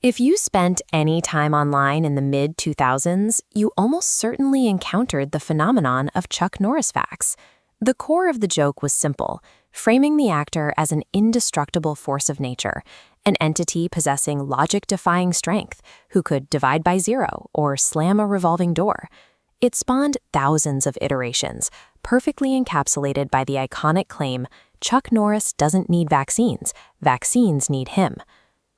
If you spent any time online in the mid-2000s, you almost certainly encountered the phenomenon of Chuck Norris Facts. The core of the joke was simple, framing the actor as an indestructible force of nature, an entity possessing logic-defying strength who could divide by zero or slam a revolving door. It spawned thousands of iterations, perfectly encapsulated by the iconic claim, "Chuck Norris doesn't need vaccines, vaccines need him."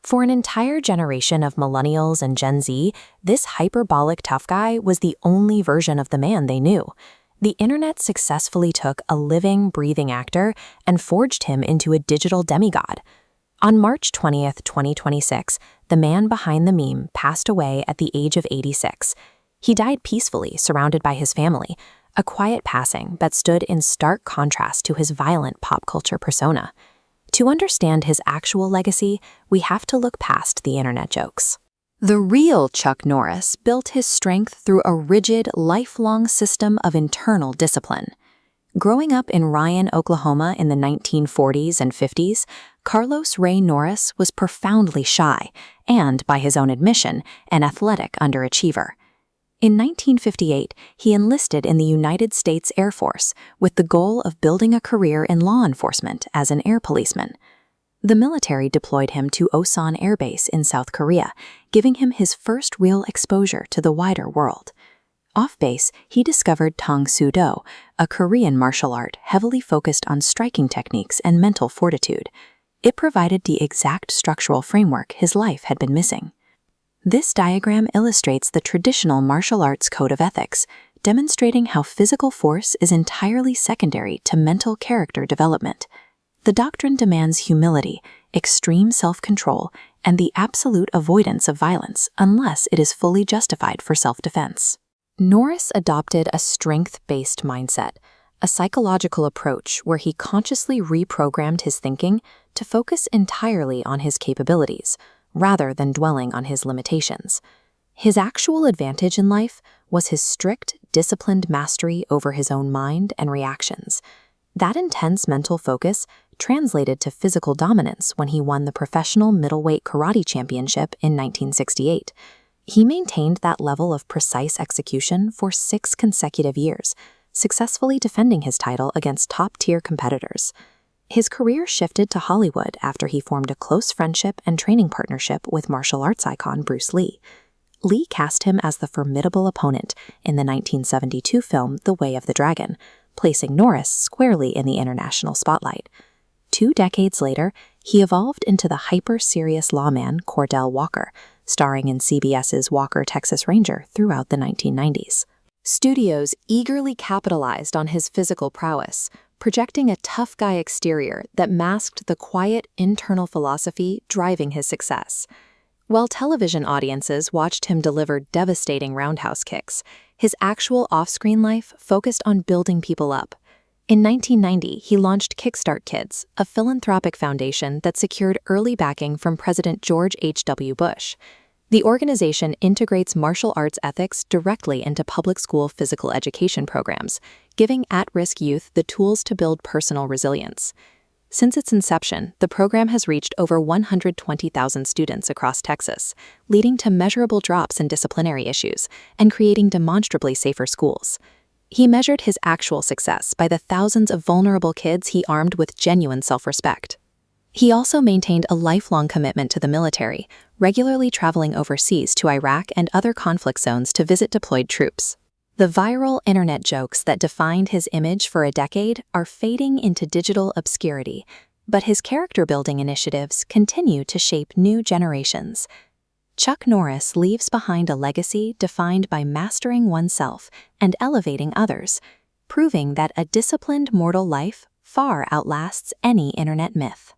For an entire generation of millennials and Gen Z, this hyperbolic tough guy was the only version of the man they knew. The internet successfully took a living, breathing actor and forged him into a digital demigod. On March 20th, 2026, the man behind the meme passed away at the age of 86. He died peacefully, surrounded by his family, a quiet passing that stood in stark contrast to his violent pop culture persona. To understand his actual legacy, we have to look past the internet jokes. The real Chuck Norris built his strength through a rigid, lifelong system of internal discipline. Growing up in Ryan, Oklahoma in the 1940s and 50s, Carlos Ray Norris was profoundly shy and, by his own admission, an athletic underachiever. In 1958, he enlisted in the United States Air Force with the goal of building a career in law enforcement as an air policeman. The military deployed him to Osan Air Base in South Korea, giving him his first real exposure to the wider world. Off base, he discovered Tang Soo Do, a Korean martial art heavily focused on striking techniques and mental fortitude. It provided the exact structural framework his life had been missing. This diagram illustrates the traditional martial arts code of ethics, demonstrating how physical force is entirely secondary to mental character development. The doctrine demands humility, extreme self-control, and the absolute avoidance of violence unless it is fully justified for self-defense. Norris adopted a strength-based mindset, a psychological approach where he consciously reprogrammed his thinking to focus entirely on his capabilities, rather than dwelling on his limitations. His actual advantage in life was his strict, disciplined mastery over his own mind and reactions. That intense mental focus translated to physical dominance when he won the professional middleweight karate championship in 1968. He maintained that level of precise execution for 6 consecutive years, successfully defending his title against top-tier competitors. His career shifted to Hollywood after he formed a close friendship and training partnership with martial arts icon Bruce Lee. Lee cast him as the formidable opponent in the 1972 film The Way of the Dragon, placing Norris squarely in the international spotlight. 2 decades later, he evolved into the hyper-serious lawman Cordell Walker, starring in CBS's Walker, Texas Ranger throughout the 1990s. Studios eagerly capitalized on his physical prowess, projecting a tough guy exterior that masked the quiet internal philosophy driving his success. While television audiences watched him deliver devastating roundhouse kicks, his actual off-screen life focused on building people up. In 1990, he launched Kickstart Kids, a philanthropic foundation that secured early backing from President George H.W. Bush. The organization integrates martial arts ethics directly into public school physical education programs, giving at-risk youth the tools to build personal resilience. Since its inception, the program has reached over 120,000 students across Texas, leading to measurable drops in disciplinary issues and creating demonstrably safer schools. He measured his actual success by the thousands of vulnerable kids he armed with genuine self-respect. He also maintained a lifelong commitment to the military, regularly traveling overseas to Iraq and other conflict zones to visit deployed troops. The viral internet jokes that defined his image for a decade are fading into digital obscurity, but his character-building initiatives continue to shape new generations. Chuck Norris leaves behind a legacy defined by mastering oneself and elevating others, proving that a disciplined mortal life far outlasts any internet myth.